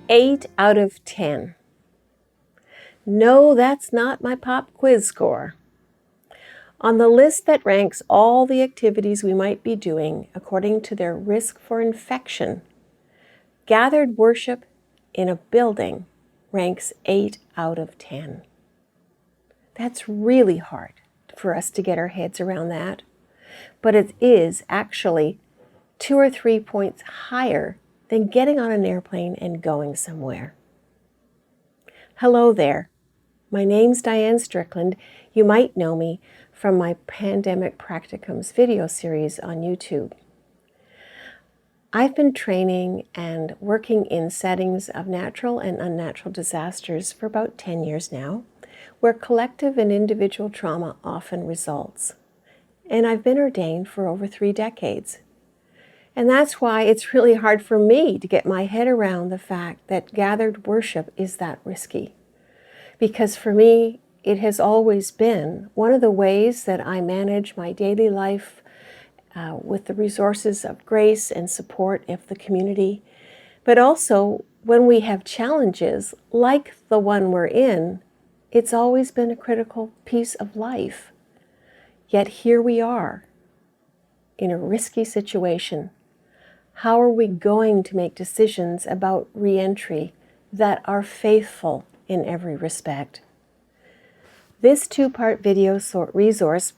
8 out of 10. No, that's not my pop quiz score. On the list that ranks all the activities we might be doing according to their risk for infection, gathered worship in a building ranks 8 out of 10. That's really hard for us to get our heads around that, but it is actually 2 or 3 points higher than getting on an airplane and going somewhere. Hello there. My name's Diane Strickland. You might know me from my Pandemic Practicums video series on YouTube. I've been training and working in settings of natural and unnatural disasters for about 10 years now, where collective and individual trauma often results. And I've been ordained for over 3 decades. And that's why it's really hard for me to get my head around the fact that gathered worship is that risky. Because for me, it has always been one of the ways that I manage my daily life with the resources of grace and support of the community. But also, when we have challenges like the one we're in, it's always been a critical piece of life. Yet here we are, in a risky situation. How are we going to make decisions about re-entry that are faithful in every respect? This 2-part video resource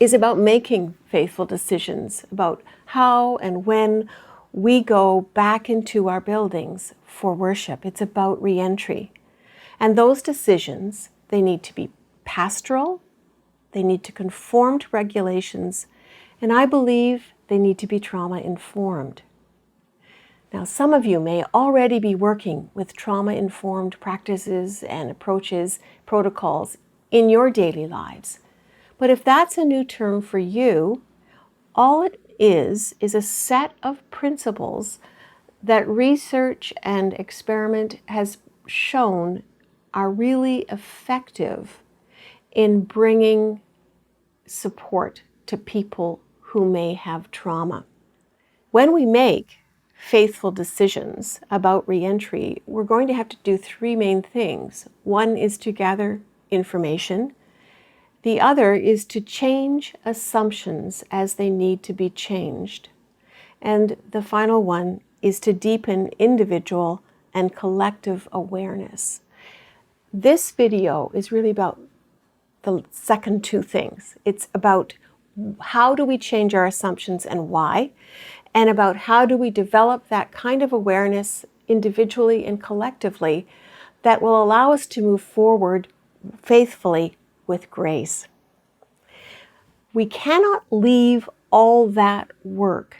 is about making faithful decisions about how and when we go back into our buildings for worship. It's about re-entry. And those decisions, they need to be pastoral, they need to conform to regulations, and I believe they need to be trauma-informed. Now, some of you may already be working with trauma-informed practices and approaches, protocols in your daily lives. But if that's a new term for you, all it is a set of principles that research and experiment has shown are really effective in bringing support to people who may have trauma. When we make faithful decisions about re-entry, we're going to have to do 3 main things. One is to gather information. The other is to change assumptions as they need to be changed. And the final one is to deepen individual and collective awareness. This video is really about the second 2 things. It's about how do we change our assumptions and why, and about how do we develop that kind of awareness individually and collectively that will allow us to move forward faithfully with grace. We cannot leave all that work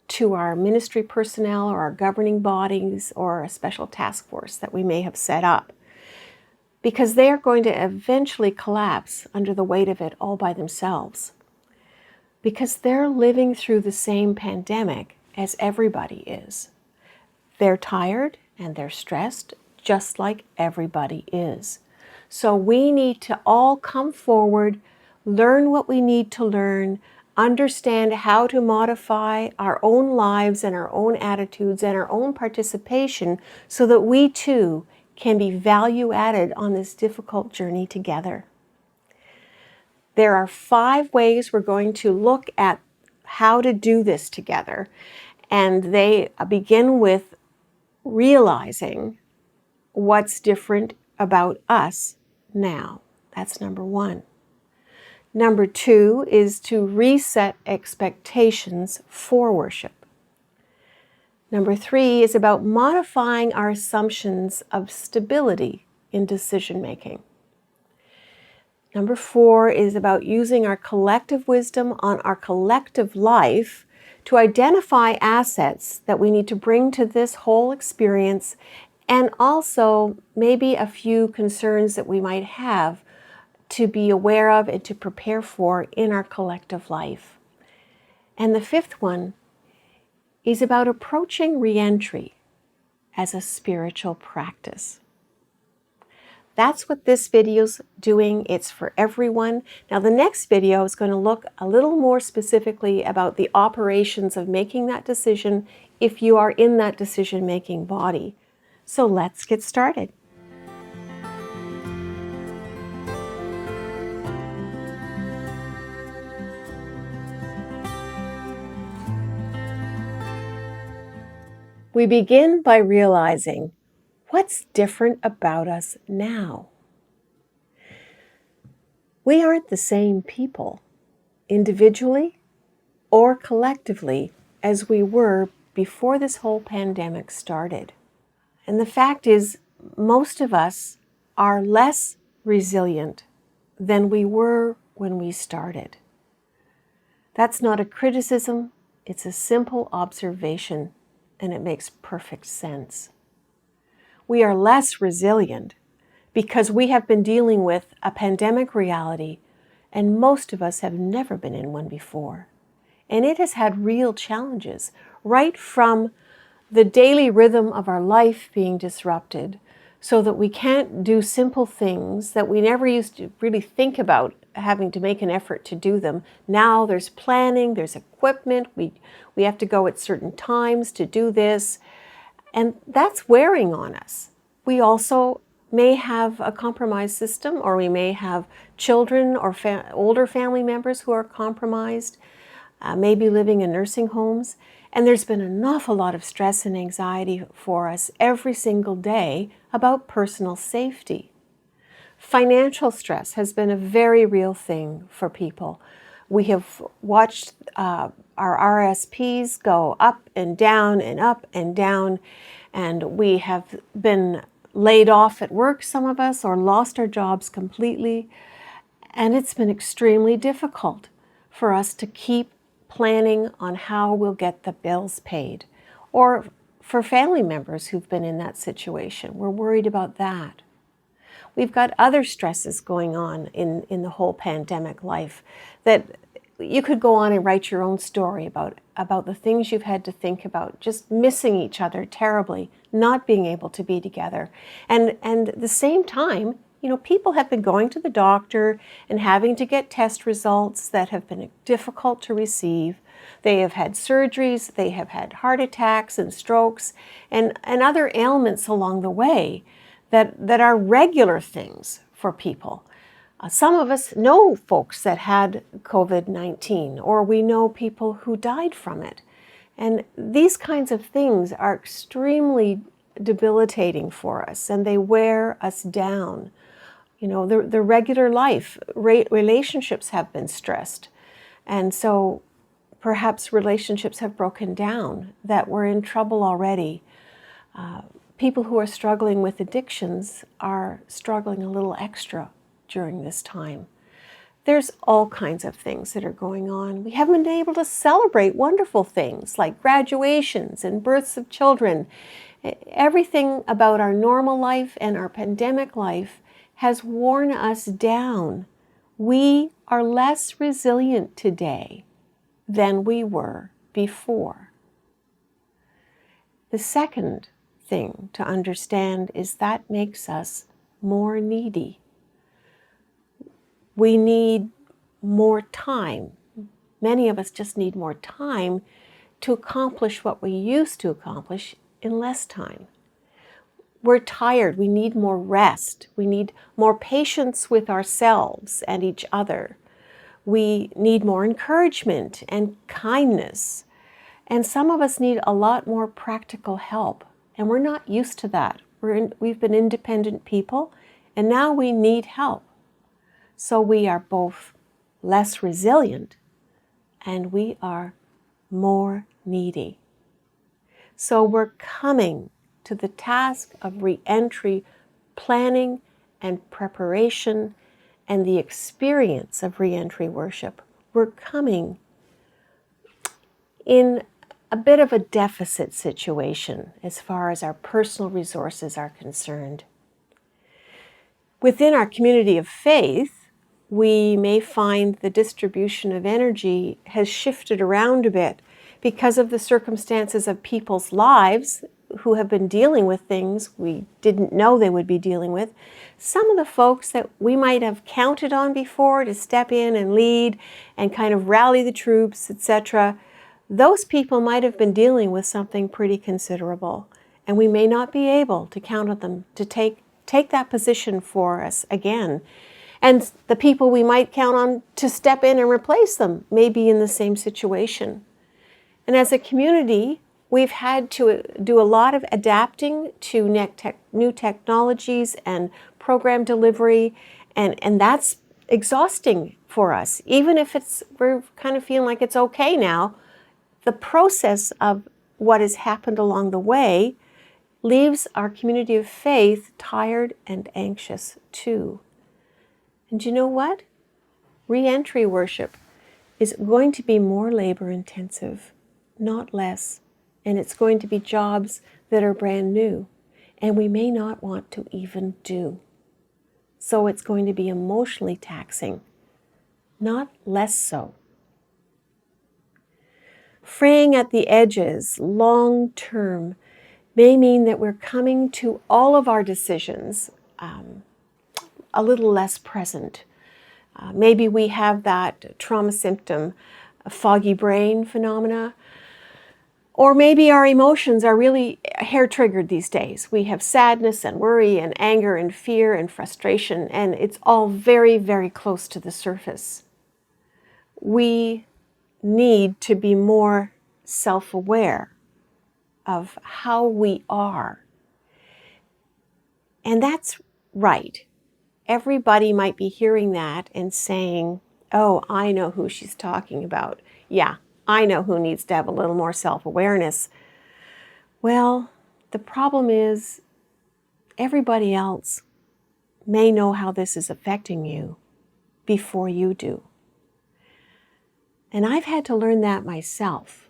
to our ministry personnel or our governing bodies or a special task force that we may have set up, because they are going to eventually collapse under the weight of it all by themselves, because they're living through the same pandemic as everybody is. They're tired and they're stressed just like everybody is. So we need to all come forward, learn what we need to learn, understand how to modify our own lives and our own attitudes and our own participation so that we too can be value added on this difficult journey together. There are 5 ways we're going to look at how to do this together, and they begin with realizing what's different about us now. That's number 1. Number 2 is to reset expectations for worship. Number 3 is about modifying our assumptions of stability in decision making. Number 4 is about using our collective wisdom on our collective life to identify assets that we need to bring to this whole experience, and also maybe a few concerns that we might have to be aware of and to prepare for in our collective life. And the 5th one is about approaching re-entry as a spiritual practice. That's what this video's doing. It's for everyone. Now the next video is going to look a little more specifically about the operations of making that decision if you are in that decision-making body. So let's get started. We begin by realizing what's different about us now. We aren't the same people, individually or collectively, as we were before this whole pandemic started. And the fact is, most of us are less resilient than we were when we started. That's not a criticism, it's a simple observation, and it makes perfect sense. We are less resilient because we have been dealing with a pandemic reality, and most of us have never been in one before. And it has had real challenges, right from the daily rhythm of our life being disrupted, so that we can't do simple things that we never used to really think about having to make an effort to do them. Now there's planning, there's equipment, we have to go at certain times to do this, and that's wearing on us. We also may have a compromised system, or we may have children or older family members who are compromised, maybe living in nursing homes. And there's been an awful lot of stress and anxiety for us every single day about personal safety. Financial stress has been a very real thing for people. We have watched our RSPs go up and down and up and down, and we have been laid off at work, some of us, or lost our jobs completely. And it's been extremely difficult for us to keep planning on how we'll get the bills paid. Or for family members who've been in that situation, we're worried about that. We've got other stresses going on in the whole pandemic life that you could go on and write your own story about the things you've had to think about, just missing each other terribly, not being able to be together. And at the same time, people have been going to the doctor and having to get test results that have been difficult to receive. They have had surgeries, they have had heart attacks and strokes and other ailments along the way that are regular things for people. Some of us know folks that had COVID-19, or we know people who died from it. And these kinds of things are extremely debilitating for us, and they wear us down. The regular life, relationships have been stressed. And so perhaps relationships have broken down that were in trouble already. People who are struggling with addictions are struggling a little extra during this time. There's all kinds of things that are going on. We haven't been able to celebrate wonderful things like graduations and births of children. Everything about our normal life and our pandemic life has worn us down. We are less resilient today than we were before. The second thing to understand is that makes us more needy. We need more time. Many of us just need more time to accomplish what we used to accomplish in less time. We're tired. We need more rest. We need more patience with ourselves and each other. We need more encouragement and kindness. And some of us need a lot more practical help. And we're not used to that. We've been independent people, and now we need help. So we are both less resilient and we are more needy. So we're coming to the task of re-entry planning and preparation and the experience of re-entry worship. We're coming in a bit of a deficit situation as far as our personal resources are concerned. Within our community of faith, we may find the distribution of energy has shifted around a bit because of the circumstances of people's lives who have been dealing with things we didn't know they would be dealing with. Some of the folks that we might have counted on before to step in and lead and kind of rally the troops, etc., those people might have been dealing with something pretty considerable. And we may not be able to count on them to take that position for us again. And the people we might count on to step in and replace them may be in the same situation. And as a community, we've had to do a lot of adapting to new technologies and program delivery, and that's exhausting for us. Even if we're kind of feeling like it's okay now, the process of what has happened along the way leaves our community of faith tired and anxious too. And you know what? Re-entry worship is going to be more labor intensive, not less. And it's going to be jobs that are brand new and we may not want to even do. So it's going to be emotionally taxing, not less so. Fraying at the edges, long term, may mean that we're coming to all of our decisions a little less present. Maybe we have that trauma symptom, foggy brain phenomena, or maybe our emotions are really hair-triggered these days. We have sadness and worry and anger and fear and frustration, and it's all very, very close to the surface. We need to be more self-aware of how we are. And that's right. Everybody might be hearing that and saying, oh, I know who she's talking about. Yeah, I know who needs to have a little more self-awareness. Well, the problem is everybody else may know how this is affecting you before you do. And I've had to learn that myself.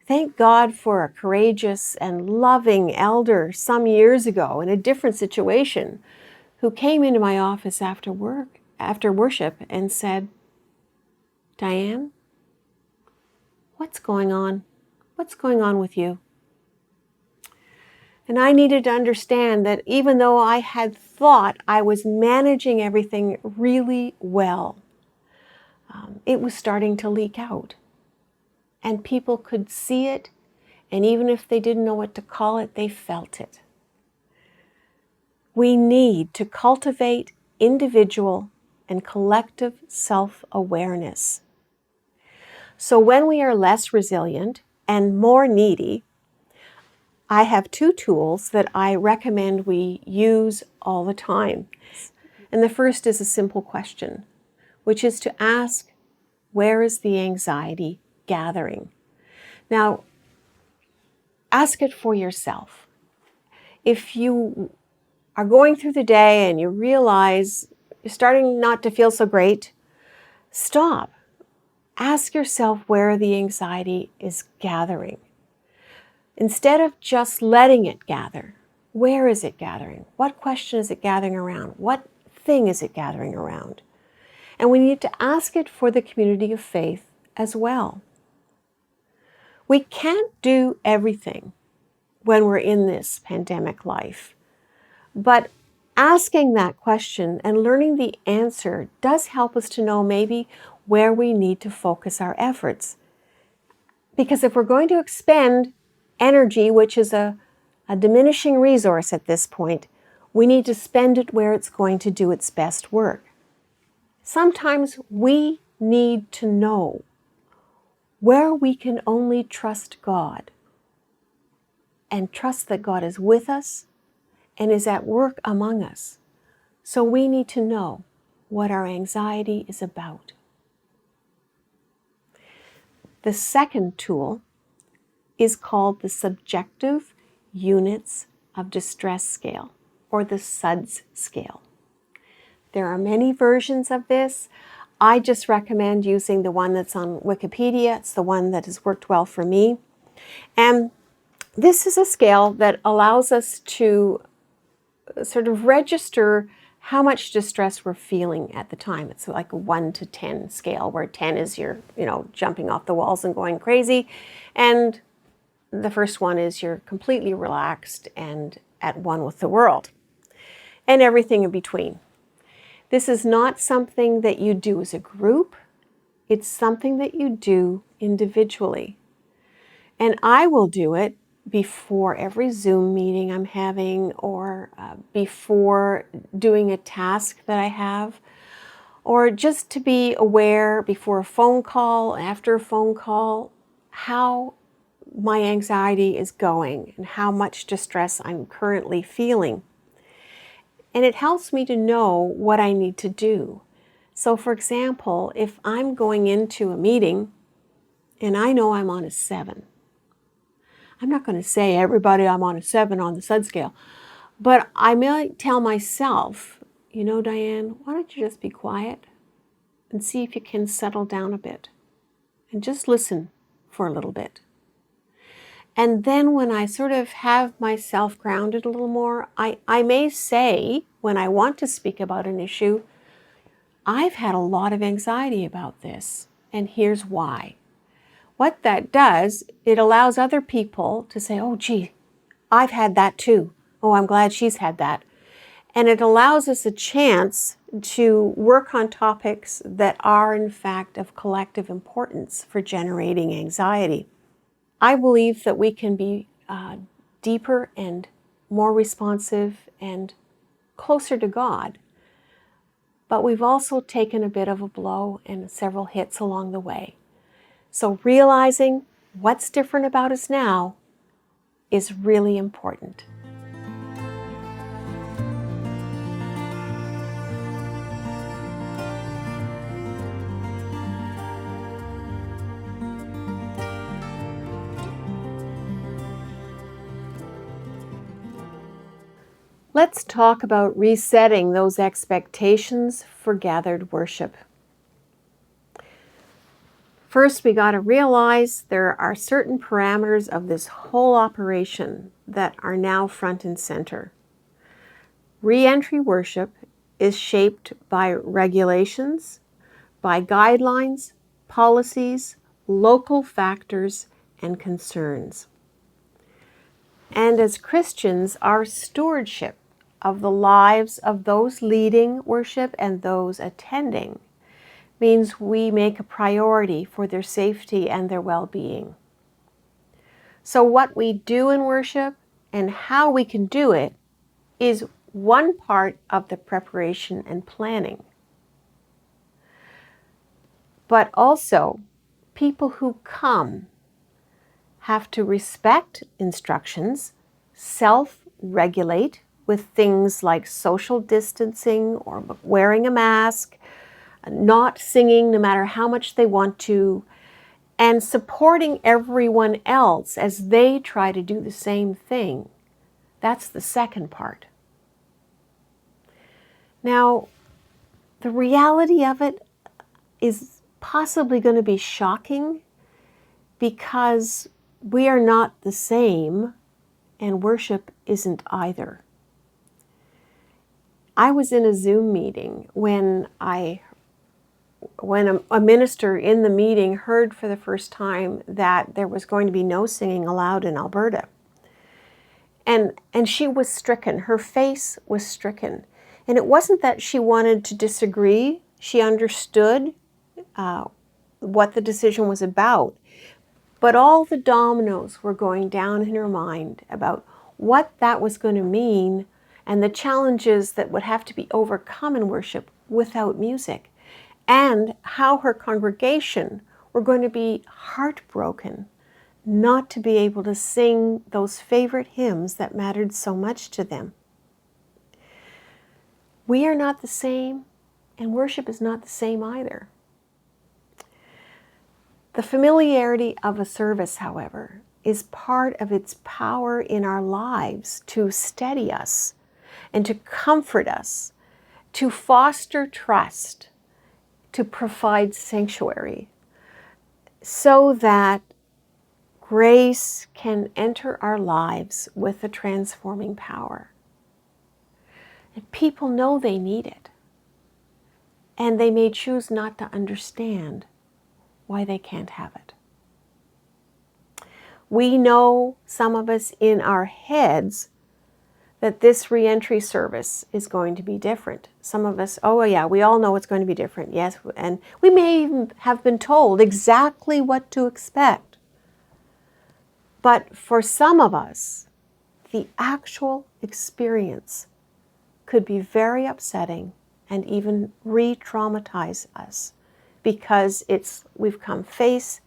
Thank God for a courageous and loving elder some years ago in a different situation who came into my office after worship and said, Diane, what's going on? What's going on with you? And I needed to understand that even though I had thought I was managing everything really well, it was starting to leak out. And people could see it, and even if they didn't know what to call it, they felt it. We need to cultivate individual and collective self-awareness. So when we are less resilient and more needy, I have 2 tools that I recommend we use all the time. And the first is a simple question, which is to ask, where is the anxiety gathering? Now, ask it for yourself. If you are going through the day and you realize you're starting not to feel so great, stop. Ask yourself where the anxiety is gathering. Instead of just letting it gather, where is it gathering? What question is it gathering around? What thing is it gathering around? And we need to ask it for the community of faith as well. We can't do everything when we're in this pandemic life, but asking that question and learning the answer does help us to know maybe where we need to focus our efforts. Because if we're going to expend energy, which is a diminishing resource at this point, we need to spend it where it's going to do its best work. Sometimes we need to know where we can only trust God and trust that God is with us and is at work among us. So we need to know what our anxiety is about. The second tool is called the Subjective Units of Distress Scale, or the SUDS scale. There are many versions of this. I just recommend using the one that's on Wikipedia. It's the one that has worked well for me. And this is a scale that allows us to sort of register how much distress we're feeling at the time. It's like a 1 to 10 scale, where 10 is you're, jumping off the walls and going crazy. And the first one is you're completely relaxed and at one with the world. And everything in between. This is not something that you do as a group. It's something that you do individually. And I will do it before every Zoom meeting I'm having, or before doing a task that I have, or just to be aware before a phone call, after a phone call, how my anxiety is going and how much distress I'm currently feeling. And it helps me to know what I need to do. So for example, if I'm going into a meeting and I know I'm on a 7, I'm not going to say, everybody, I'm on a 7 on the SUD scale, but I might tell myself, you know, Diane, why don't you just be quiet and see if you can settle down a bit and just listen for a little bit. And then when I sort of have myself grounded a little more, I may say, when I want to speak about an issue, I've had a lot of anxiety about this, and here's why. What that does, it allows other people to say, oh, gee, I've had that too. Oh, I'm glad she's had that. And it allows us a chance to work on topics that are, in fact, of collective importance for generating anxiety. I believe that we can be deeper and more responsive and closer to God, but we've also taken a bit of a blow and several hits along the way. So realizing what's different about us now is really important. Let's talk about resetting those expectations for gathered worship. First, we got to realize there are certain parameters of this whole operation that are now front and center. Re-entry worship is shaped by regulations, by guidelines, policies, local factors, and concerns. And as Christians, our stewardship of the lives of those leading worship and those attending means we make a priority for their safety and their well-being. So what we do in worship and how we can do it is one part of the preparation and planning. But also, people who come have to respect instructions, self-regulate with things like social distancing or wearing a mask, not singing no matter how much they want to, and supporting everyone else as they try to do the same thing. That's the second part. Now, the reality of it is possibly going to be shocking because we are not the same and worship isn't either. I was in a Zoom meeting when a minister in the meeting heard for the first time that there was going to be no singing allowed in Alberta. And she was stricken. Her face was stricken. And it wasn't that she wanted to disagree. She understood what the decision was about. But all the dominoes were going down in her mind about what that was going to mean and the challenges that would have to be overcome in worship without music, and how her congregation were going to be heartbroken not to be able to sing those favorite hymns that mattered so much to them. We are not the same, and worship is not the same either. The familiarity of a service, however, is part of its power in our lives to steady us and to comfort us, to foster trust, to provide sanctuary, so that grace can enter our lives with a transforming power. And people know they need it, and they may choose not to understand why they can't have it. We know, some of us in our heads, that this re-entry service is going to be different. Some of us, oh yeah, we all know it's going to be different, yes, and we may even have been told exactly what to expect. But for some of us, the actual experience could be very upsetting and even re-traumatize us because we've come face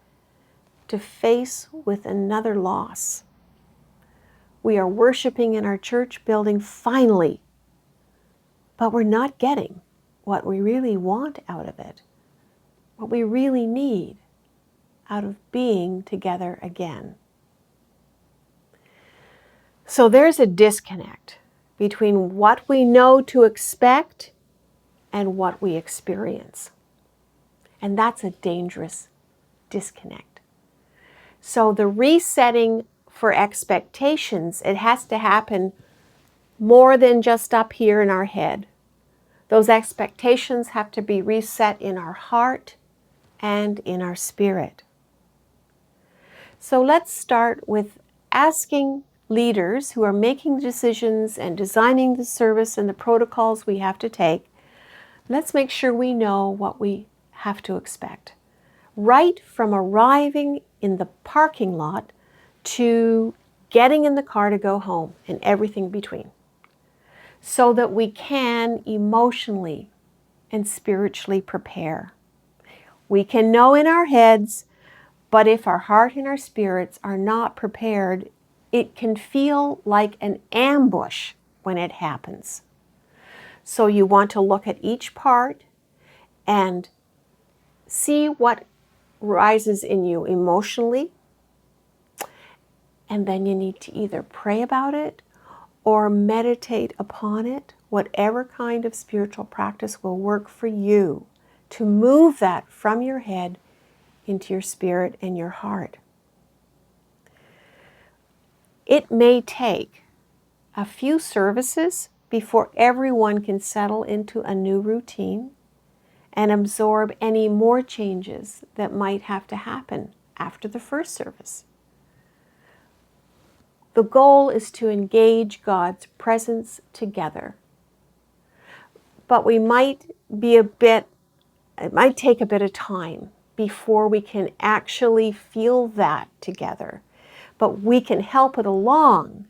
to face with another loss. We are worshiping in our church building finally, but we're not getting what we really want out of it, what we really need out of being together again. So there's a disconnect between what we know to expect and what we experience. And that's a dangerous disconnect. So the resetting for expectations, it has to happen more than just up here in our head. Those expectations have to be reset in our heart and in our spirit. So let's start with asking leaders who are making decisions and designing the service and the protocols we have to take, let's make sure we know what we have to expect. Right from arriving in the parking lot to getting in the car to go home and everything between, so that we can emotionally and spiritually prepare. We can know in our heads, but if our heart and our spirits are not prepared, it can feel like an ambush when it happens. So you want to look at each part and see what rises in you emotionally, and then you need to either pray about it or meditate upon it, whatever kind of spiritual practice will work for you to move that from your head into your spirit and your heart. It may take a few services before everyone can settle into a new routine and absorb any more changes that might have to happen after the first service. The goal is to engage God's presence together. But it might take a bit of time before we can actually feel that together. But we can help it along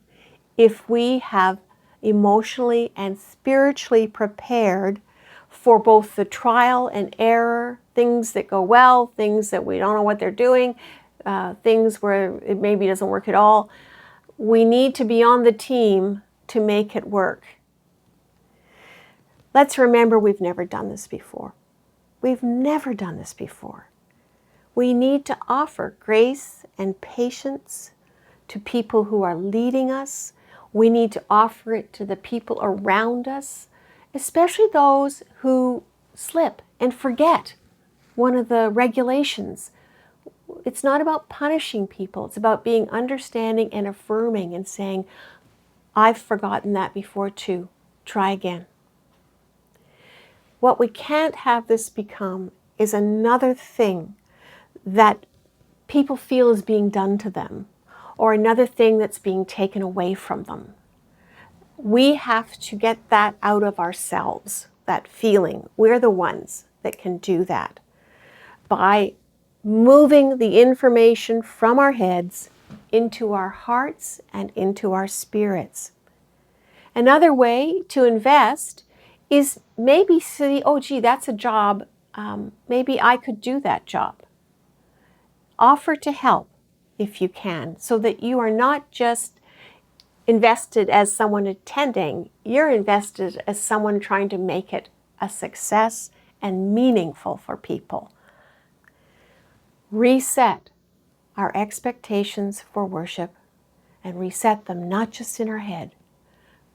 if we have emotionally and spiritually prepared for both the trial and error, things that go well, things that we don't know what they're doing, things where it maybe doesn't work at all. We need to be on the team to make it work. Let's remember we've never done this before. We've never done this before. We need to offer grace and patience to people who are leading us. We need to offer it to the people around us, especially those who slip and forget one of the regulations. It's not about punishing people. It's about being understanding and affirming and saying, I've forgotten that before too. Try again. What we can't have this become is another thing that people feel is being done to them, or another thing that's being taken away from them. We have to get that out of ourselves, that feeling. We're the ones that can do that by moving the information from our heads into our hearts and into our spirits. Another way to invest is maybe see, oh gee, that's a job, maybe I could do that job. Offer to help if you can, so that you are not just invested as someone attending, you're invested as someone trying to make it a success and meaningful for people. Reset our expectations for worship and reset them not just in our head,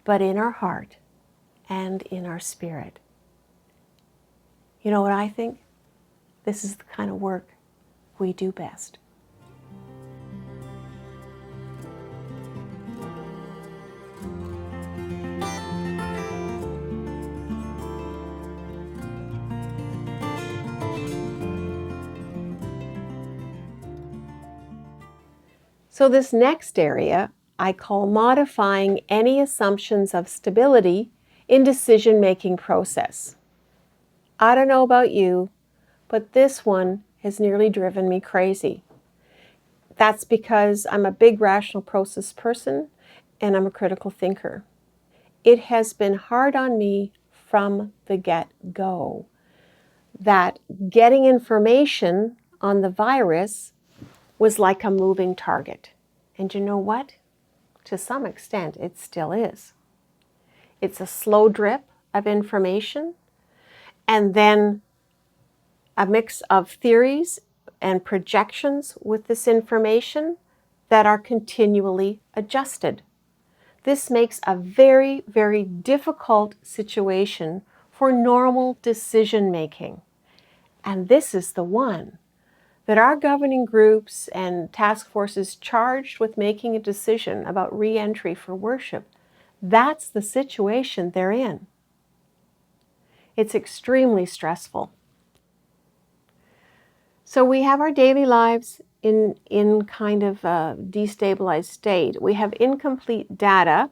but in our heart and in our spirit. You know what I think? This is the kind of work we do best. So this next area I call modifying any assumptions of stability in decision-making process. I don't know about you, but this one has nearly driven me crazy. That's because I'm a big rational process person and I'm a critical thinker. It has been hard on me from the get-go that getting information on the virus was like a moving target. And you know what? To some extent, it still is. It's a slow drip of information and then a mix of theories and projections with this information that are continually adjusted. This makes a very, very difficult situation for normal decision making. And this is the one that our governing groups and task forces charged with making a decision about re-entry for worship, that's the situation they're in. It's extremely stressful. So we have our daily lives in kind of a destabilized state. We have incomplete data,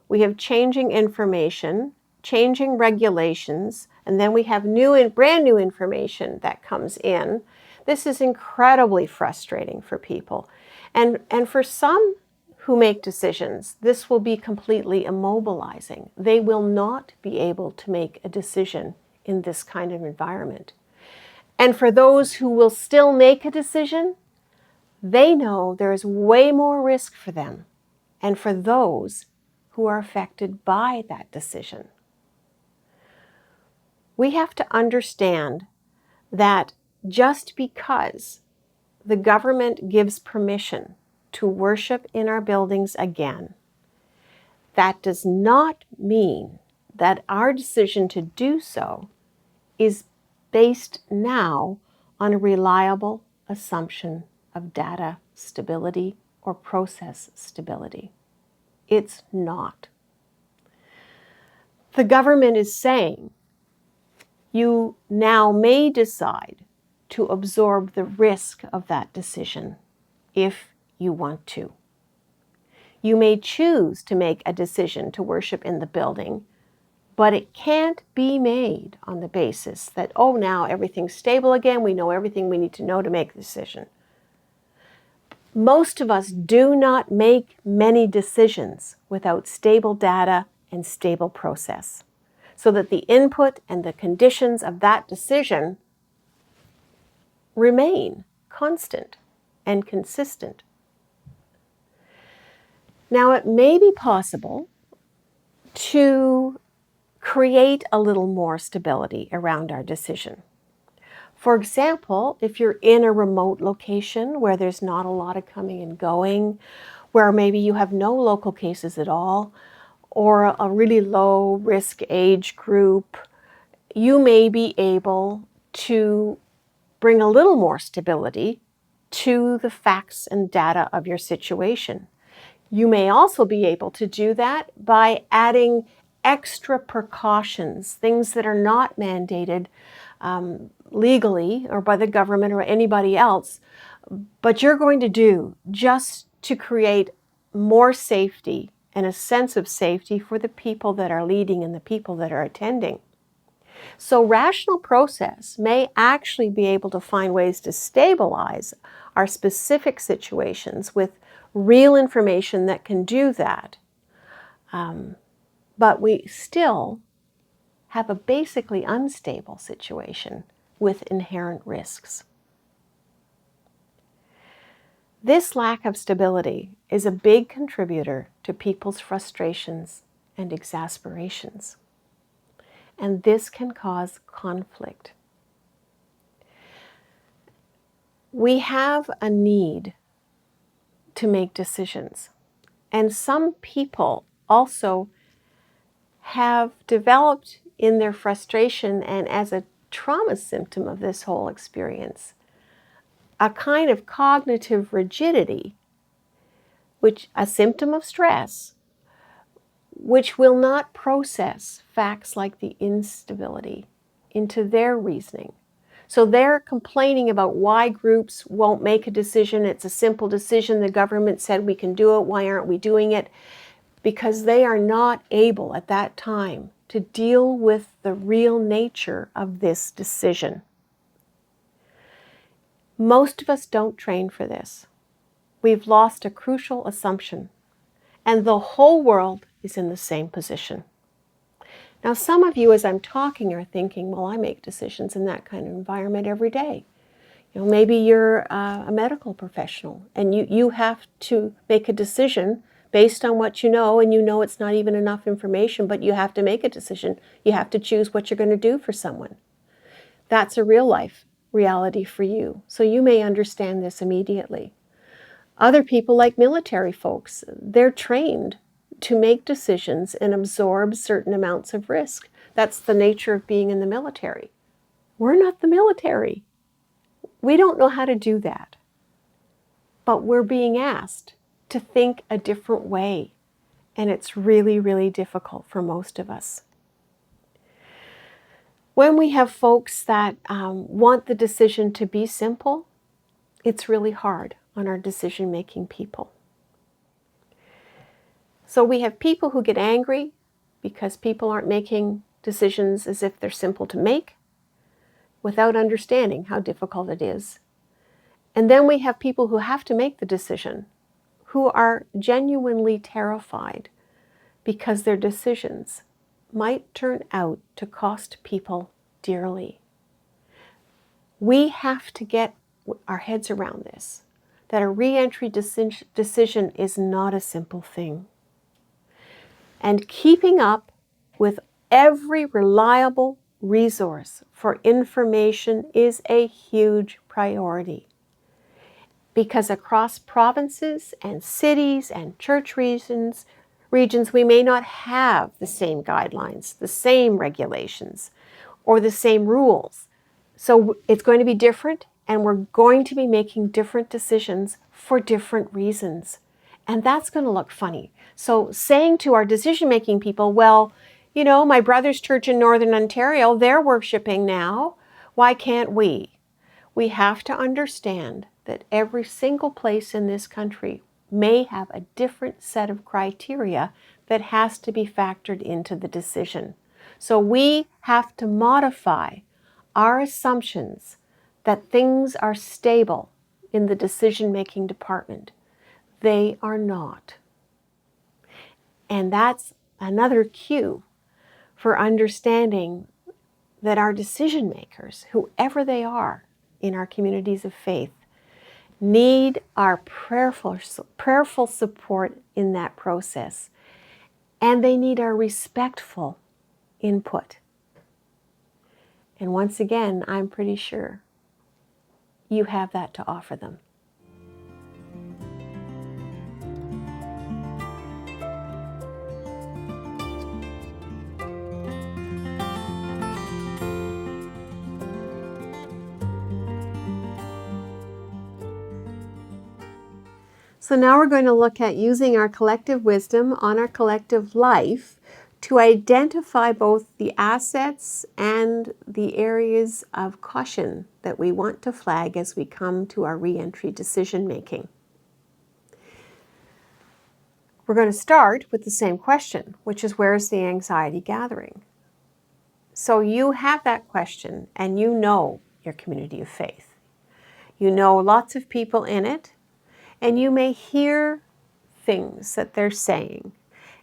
we have changing information, changing regulations, and then we have new and brand new information that comes in. This is incredibly frustrating for people. And for some who make decisions, this will be completely immobilizing. They will not be able to make a decision in this kind of environment. And for those who will still make a decision, they know there is way more risk for them and for those who are affected by that decision. We have to understand that just because the government gives permission to worship in our buildings again, that does not mean that our decision to do so is based now on a reliable assumption of data stability or process stability. It's not. The government is saying you now may decide to absorb the risk of that decision if you want to. You may choose to make a decision to worship in the building, but it can't be made on the basis that, oh, now everything's stable again, we know everything we need to know to make a decision. Most of us do not make many decisions without stable data and stable process, so that the input and the conditions of that decision remain constant and consistent. Now, it may be possible to create a little more stability around our decision. For example, if you're in a remote location where there's not a lot of coming and going, where maybe you have no local cases at all, or a really low risk age group, you may be able to bring a little more stability to the facts and data of your situation. You may also be able to do that by adding extra precautions, things that are not mandated legally or by the government or anybody else, but you're going to do just to create more safety and a sense of safety for the people that are leading and the people that are attending. So rational process may actually be able to find ways to stabilize our specific situations with real information that can do that. But we still have a basically unstable situation with inherent risks. This lack of stability is a big contributor to people's frustrations and exasperations. And this can cause conflict. We have a need to make decisions. And some people also have developed in their frustration and as a trauma symptom of this whole experience, a kind of cognitive rigidity, which a symptom of stress, which will not process facts like the instability into their reasoning. So they're complaining about why groups won't make a decision. It's a simple decision. The government said we can do it. Why aren't we doing it? Because they are not able at that time to deal with the real nature of this decision. Most of us don't train for this. we've lost a crucial assumption, and the whole world is in the same position. Now, some of you, as I'm talking, are thinking, well, I make decisions in that kind of environment every day. You know, maybe you're a medical professional and you have to make a decision based on what you know, and you know it's not even enough information, but you have to make a decision. You have to choose what you're going to do for someone. That's a real life reality for you. So you may understand this immediately. Other people, like military folks, they're trained to make decisions and absorb certain amounts of risk. That's the nature of being in the military. We're not the military. We don't know how to do that. But we're being asked to think a different way. And it's really, really difficult for most of us. When we have folks that want the decision to be simple, it's really hard on our decision-making people. So we have people who get angry because people aren't making decisions as if they're simple to make, without understanding how difficult it is. And then we have people who have to make the decision, who are genuinely terrified because their decisions might turn out to cost people dearly. We have to get our heads around this, that a re-entry decision is not a simple thing. And keeping up with every reliable resource for information is a huge priority. Because across provinces and cities and church regions, we may not have the same guidelines, the same regulations, or the same rules. So it's going to be different, and we're going to be making different decisions for different reasons. And that's going to look funny. So saying to our decision-making people, well, you know, my brother's church in Northern Ontario, they're worshiping now. Why can't we? We have to understand that every single place in this country may have a different set of criteria that has to be factored into the decision. So we have to modify our assumptions that things are stable in the decision-making department. They are not. And that's another cue for understanding that our decision makers, whoever they are in our communities of faith, need our prayerful support in that process. And they need our respectful input. And once again, I'm pretty sure you have that to offer them. So now we're going to look at using our collective wisdom on our collective life to identify both the assets and the areas of caution that we want to flag as we come to our re-entry decision making. We're going to start with the same question, which is, where's the anxiety gathering? So you have that question, and you know your community of faith. You know lots of people in it, and you may hear things that they're saying.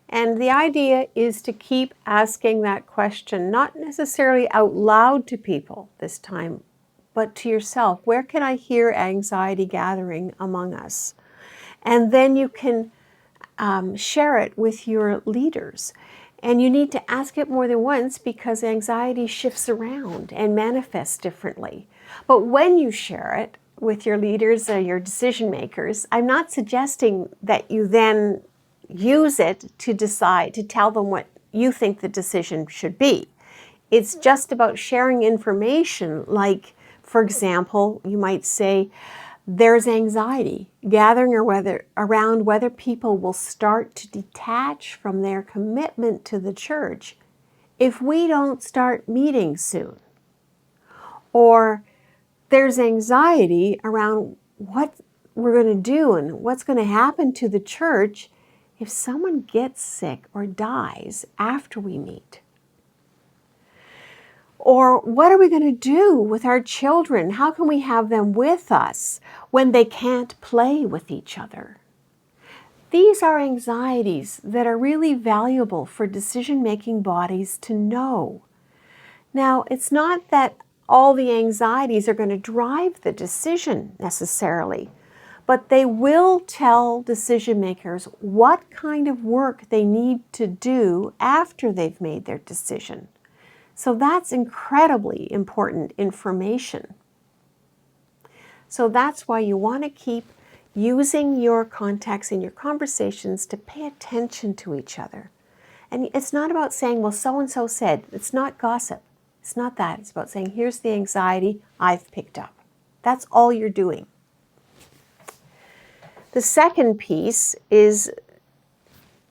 And the idea is to keep asking that question, not necessarily out loud to people this time, but to yourself. Where can I hear anxiety gathering among us? And then you can share it with your leaders. And you need to ask it more than once, because anxiety shifts around and manifests differently. But when you share it with your leaders or your decision makers, I'm not suggesting that you then use it to decide, to tell them what you think the decision should be. It's just about sharing information. Like, for example, you might say, there's anxiety gathering around whether people will start to detach from their commitment to the church if we don't start meeting soon. Or there's anxiety around what we're going to do and what's going to happen to the church if someone gets sick or dies after we meet. Or what are we going to do with our children? How can we have them with us when they can't play with each other? These are anxieties that are really valuable for decision-making bodies to know. Now, it's not that all the anxieties are going to drive the decision necessarily, but they will tell decision makers what kind of work they need to do after they've made their decision. So that's incredibly important information. So that's why you want to keep using your contacts in your conversations to pay attention to each other. And it's not about saying, well, so-and-so said. It's not gossip. It's not that. It's about saying, here's the anxiety I've picked up. That's all you're doing. The second piece is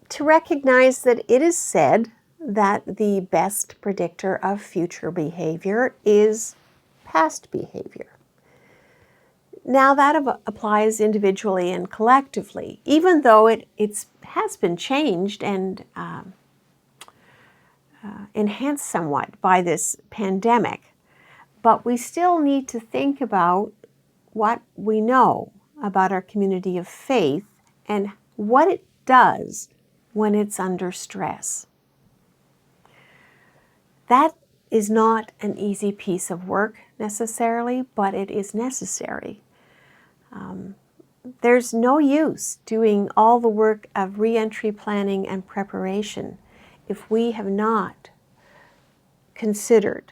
to recognize that it is said that the best predictor of future behavior is past behavior. Now that applies individually and collectively, even though it has been changed and enhanced somewhat by this pandemic. But we still need to think about what we know about our community of faith and what it does when it's under stress. That is not an easy piece of work necessarily, but it is necessary. There's no use doing all the work of re-entry planning and preparation if we have not considered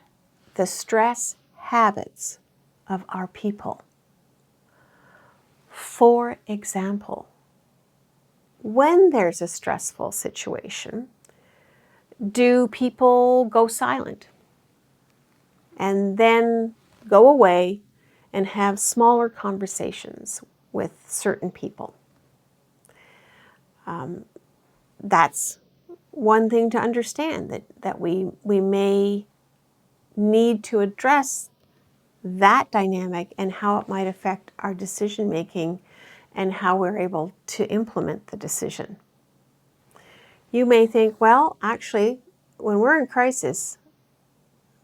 the stress habits of our people. For example, when there's a stressful situation, do people go silent and then go away and have smaller conversations with certain people? That's one thing to understand, that we may need to address that dynamic and how it might affect our decision making and how we're able to implement the decision. You may think, well, actually, when we're in crisis,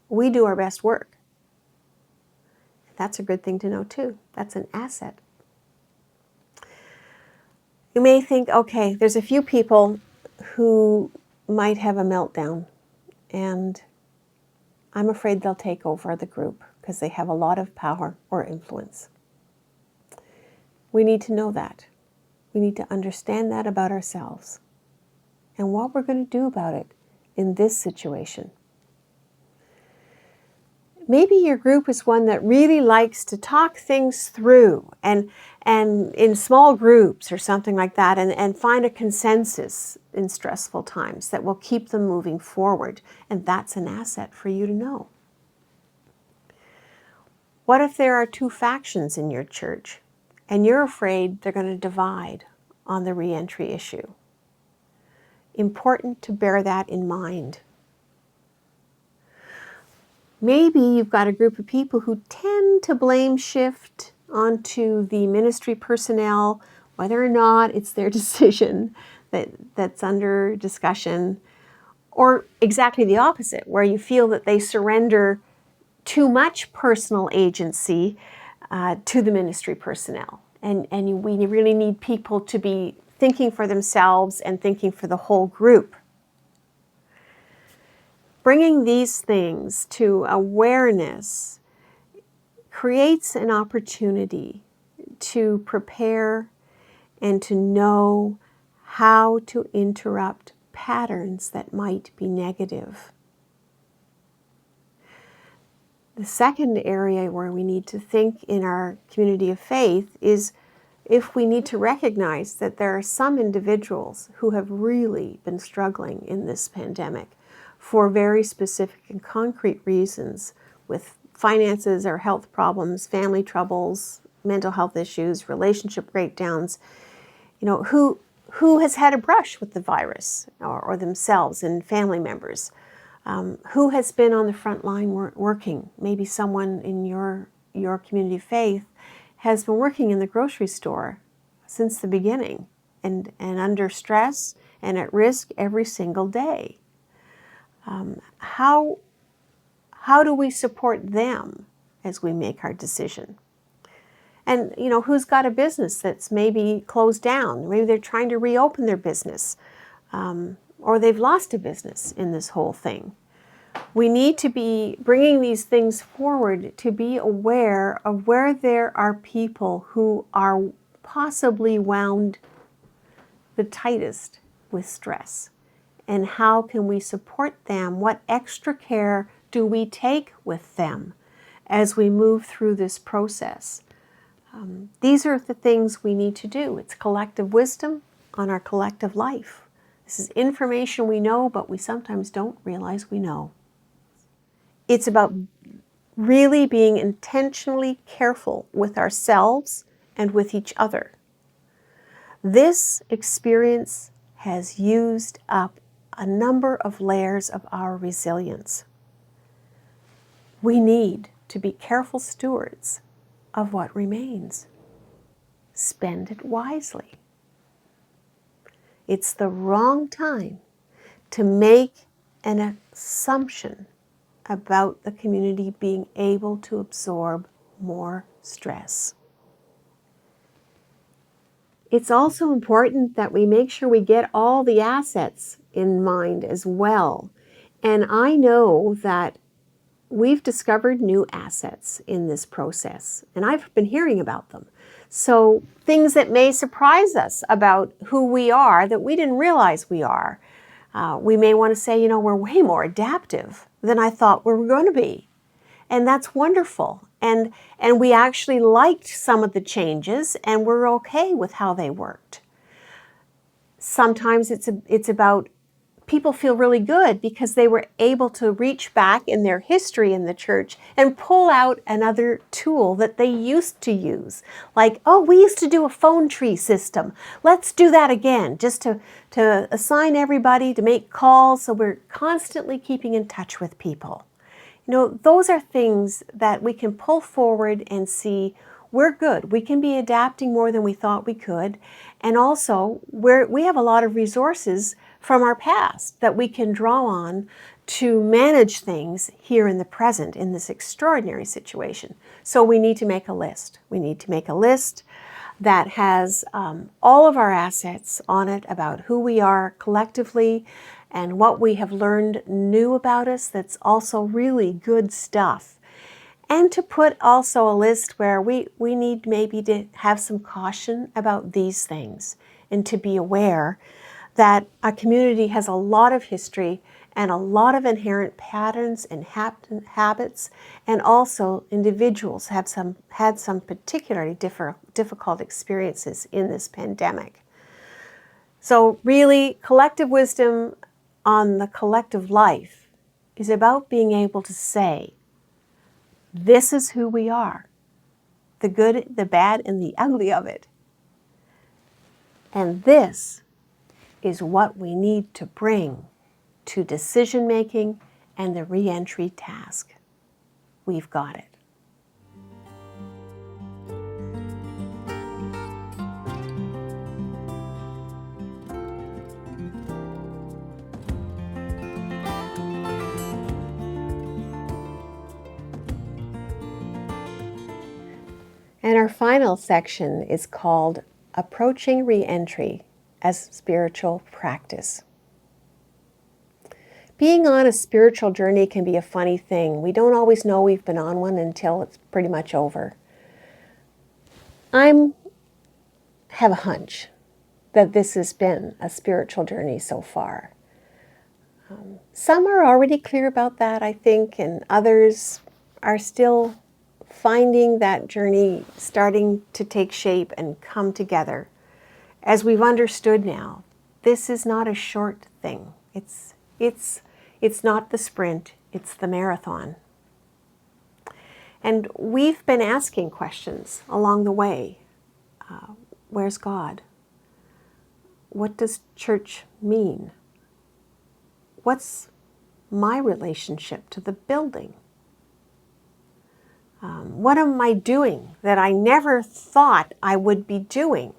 we do our best work. That's a good thing to know too. That's an asset. You may think, okay, there's a few people who might have a meltdown, and I'm afraid they'll take over the group because they have a lot of power or influence. We need to know that. We need to understand that about ourselves and what we're going to do about it in this situation. Maybe your group is one that really likes to talk things through and in small groups or something like that, and find a consensus in stressful times that will keep them moving forward. And that's an asset for you to know. What if there are two factions in your church and you're afraid they're going to divide on the re-entry issue? Important to bear that in mind. Maybe you've got a group of people who tend to blame shift onto the ministry personnel, whether or not it's their decision that's under discussion, or exactly the opposite, where you feel that they surrender too much personal agency to the ministry personnel. We really need people to be thinking for themselves and thinking for the whole group. Bringing these things to awareness creates an opportunity to prepare and to know how to interrupt patterns that might be negative. The second area where we need to think in our community of faith is if we need to recognize that there are some individuals who have really been struggling in this pandemic for very specific and concrete reasons, with finances or health problems, family troubles, mental health issues, relationship breakdowns, who has had a brush with the virus or themselves and family members, who has been on the front line working. Maybe someone in your community of faith has been working in the grocery store since the beginning and under stress and at risk every single day. How how do we support them as we make our decision? And, who's got a business that's maybe closed down? Maybe they're trying to reopen their business, or they've lost a business in this whole thing. We need to be bringing these things forward to be aware of where there are people who are possibly wound the tightest with stress. And how can we support them? What extra care do we take with them as we move through this process? These are the things we need to do. It's collective wisdom on our collective life. This is information we know, but we sometimes don't realize we know. It's about really being intentionally careful with ourselves and with each other. This experience has used up a number of layers of our resilience. We need to be careful stewards of what remains. Spend it wisely. It's the wrong time to make an assumption about the community being able to absorb more stress. It's also important that we make sure we get all the assets in mind as well. And I know that we've discovered new assets in this process, and I've been hearing about them. So things that may surprise us about who we are that we didn't realize we are. We may want to say, we're way more adaptive than I thought we were going to be. And that's wonderful. And we actually liked some of the changes, and we're okay with how they worked. Sometimes it's about people feel really good because they were able to reach back in their history in the church and pull out another tool that they used to use. Like, we used to do a phone tree system. Let's do that again, just to assign everybody, to make calls, so we're constantly keeping in touch with people. Those are things that we can pull forward and see we're good. We can be adapting more than we thought we could. And also, we have a lot of resources from our past that we can draw on to manage things here in the present in this extraordinary situation. So we need to make a list. We need to make a list that has all of our assets on it about who we are collectively and what we have learned new about us that's also really good stuff. And to put also a list where we need maybe to have some caution about these things and to be aware that a community has a lot of history and a lot of inherent patterns and habits, and also individuals have had some particularly difficult experiences in this pandemic. So really, collective wisdom on the collective life is about being able to say, this is who we are, the good, the bad, and the ugly of it. And this is what we need to bring to decision making and the re-entry task. We've got it. And our final section is called Approaching Re-Entry as Spiritual Practice. Being on a spiritual journey can be a funny thing. We don't always know we've been on one until it's pretty much over. I have a hunch that this has been a spiritual journey so far. Some are already clear about that, I think, and others are still finding that journey starting to take shape and come together. As we've understood now, this is not a short thing. It's not the sprint, it's the marathon. And we've been asking questions along the way. Where's God? What does church mean? What's my relationship to the building? What am I doing that I never thought I would be doing?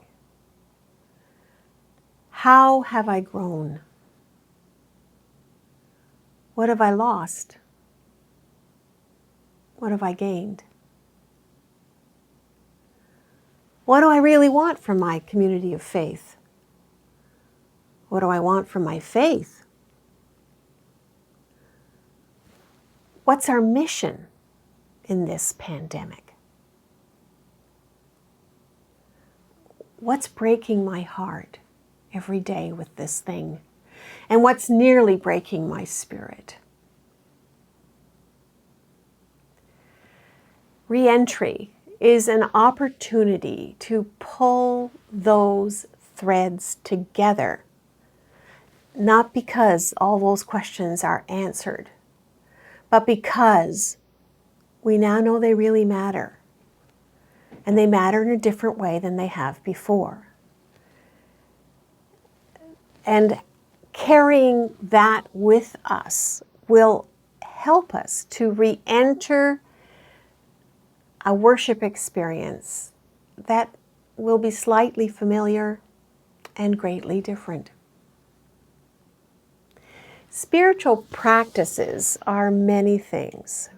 How have I grown? What have I lost? What have I gained? What do I really want from my community of faith? What do I want from my faith? What's our mission in this pandemic? What's breaking my heart every day with this thing? And what's nearly breaking my spirit? Re-entry is an opportunity to pull those threads together, not because all those questions are answered, but because we now know they really matter. And they matter in a different way than they have before. And carrying that with us will help us to re-enter a worship experience that will be slightly familiar and greatly different. Spiritual practices are many things.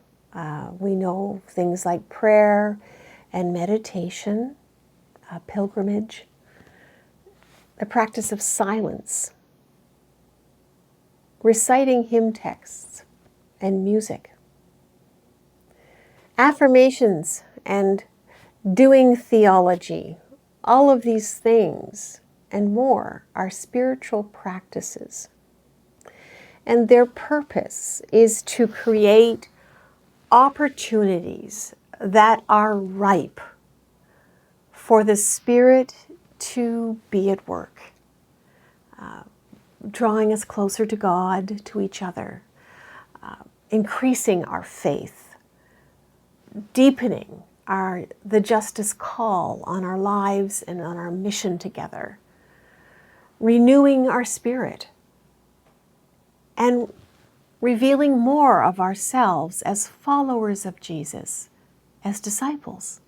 We know things like prayer and meditation, pilgrimage, the practice of silence, reciting hymn texts and music, affirmations and doing theology. All of these things and more are spiritual practices. And their purpose is to create opportunities that are ripe for the Spirit to be at work, drawing us closer to God, to each other, increasing our faith, deepening the justice call on our lives and on our mission together, renewing our spirit, and revealing more of ourselves as followers of Jesus, as disciples.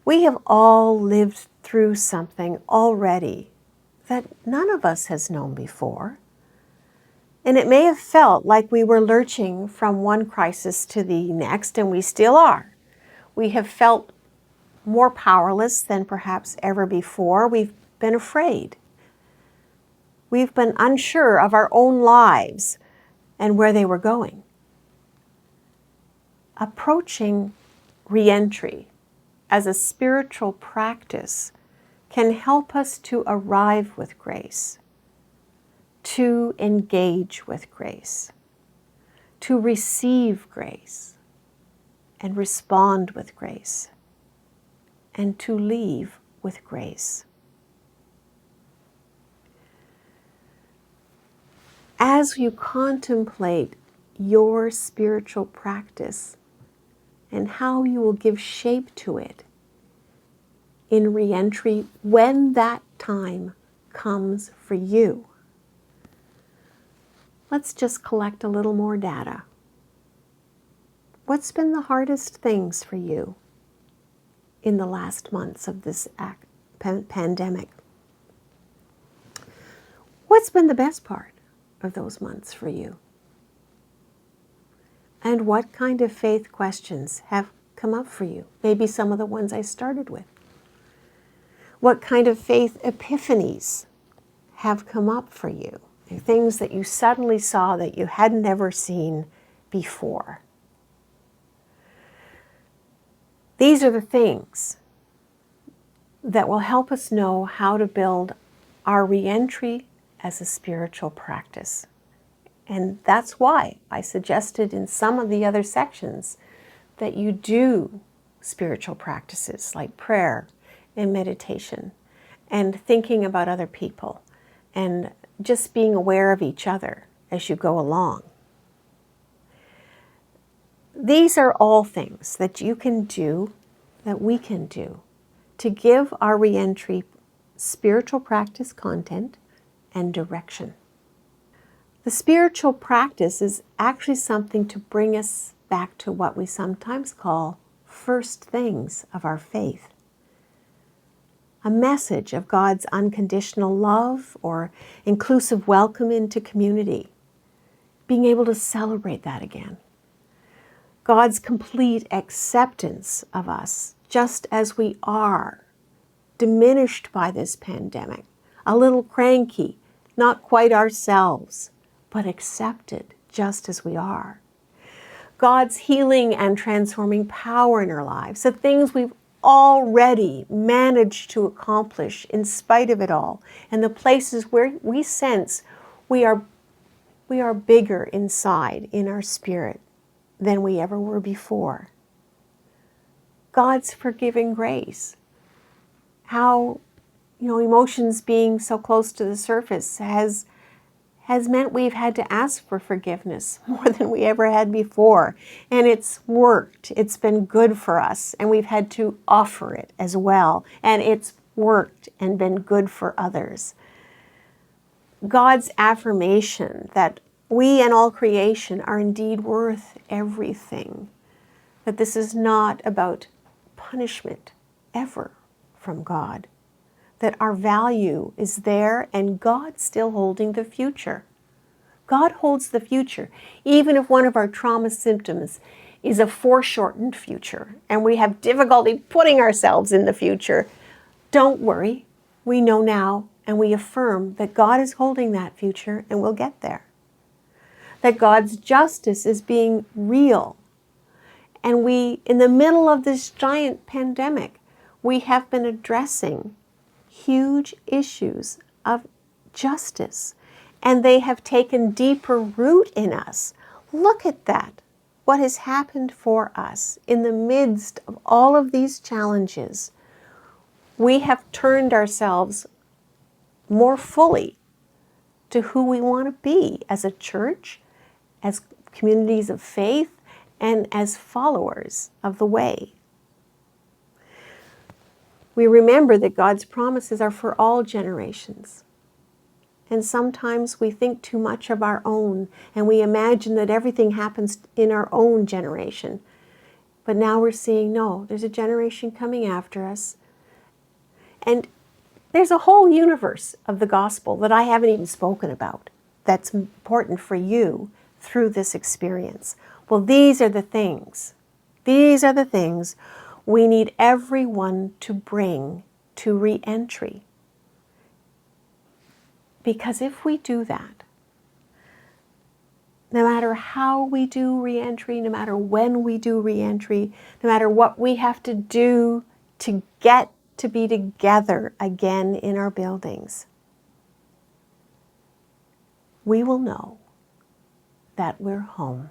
We have all lived through something already that none of us has known before. And it may have felt like we were lurching from one crisis to the next, and we still are. We have felt more powerless than perhaps ever before. We've been afraid. We've been unsure of our own lives and where they were going. Approaching re-entry as a spiritual practice can help us to arrive with grace, to engage with grace, to receive grace and respond with grace, and to leave with grace. As you contemplate your spiritual practice and how you will give shape to it in re-entry when that time comes for you, let's just collect a little more data. What's been the hardest things for you in the last months of this pandemic? What's been the best part of those months for you? And what kind of faith questions have come up for you? Maybe some of the ones I started with. What kind of faith epiphanies have come up for you? Things that you suddenly saw that you hadn't ever seen before. These are the things that will help us know how to build our re-entry as a spiritual practice. And that's why I suggested in some of the other sections that you do spiritual practices like prayer and meditation and thinking about other people and just being aware of each other as you go along. These are all things that you can do, that we can do, to give our re-entry spiritual practice content and direction. The spiritual practice is actually something to bring us back to what we sometimes call first things of our faith. A message of God's unconditional love or inclusive welcome into community, being able to celebrate that again. God's complete acceptance of us, just as we are, diminished by this pandemic, a little cranky, not quite ourselves, but accepted just as we are. God's healing and transforming power in our lives, the things we've already managed to accomplish in spite of it all, and the places where we sense we are bigger inside in our spirit than we ever were before. God's forgiving grace. How, emotions being so close to the surface has meant we've had to ask for forgiveness more than we ever had before. And it's worked. It's been good for us. And we've had to offer it as well. And it's worked and been good for others. God's affirmation that we and all creation are indeed worth everything. That this is not about punishment ever from God. That our value is there and God's still holding the future. God holds the future, even if one of our trauma symptoms is a foreshortened future and we have difficulty putting ourselves in the future. Don't worry. We know now and we affirm that God is holding that future and we'll get there. That God's justice is being real. And we, in the middle of this giant pandemic, we have been addressing huge issues of justice, and they have taken deeper root in us. Look at that, what has happened for us in the midst of all of these challenges. We have turned ourselves more fully to who we want to be as a church, as communities of faith, and as followers of the way. We remember that God's promises are for all generations. And sometimes we think too much of our own, and we imagine that everything happens in our own generation. But now we're seeing, no, there's a generation coming after us. And there's a whole universe of the gospel that I haven't even spoken about that's important for you through this experience. Well, these are the things. These are the things we need everyone to bring to re-entry. Because if we do that, no matter how we do re-entry, no matter when we do re-entry, no matter what we have to do to get to be together again in our buildings, we will know that we're home.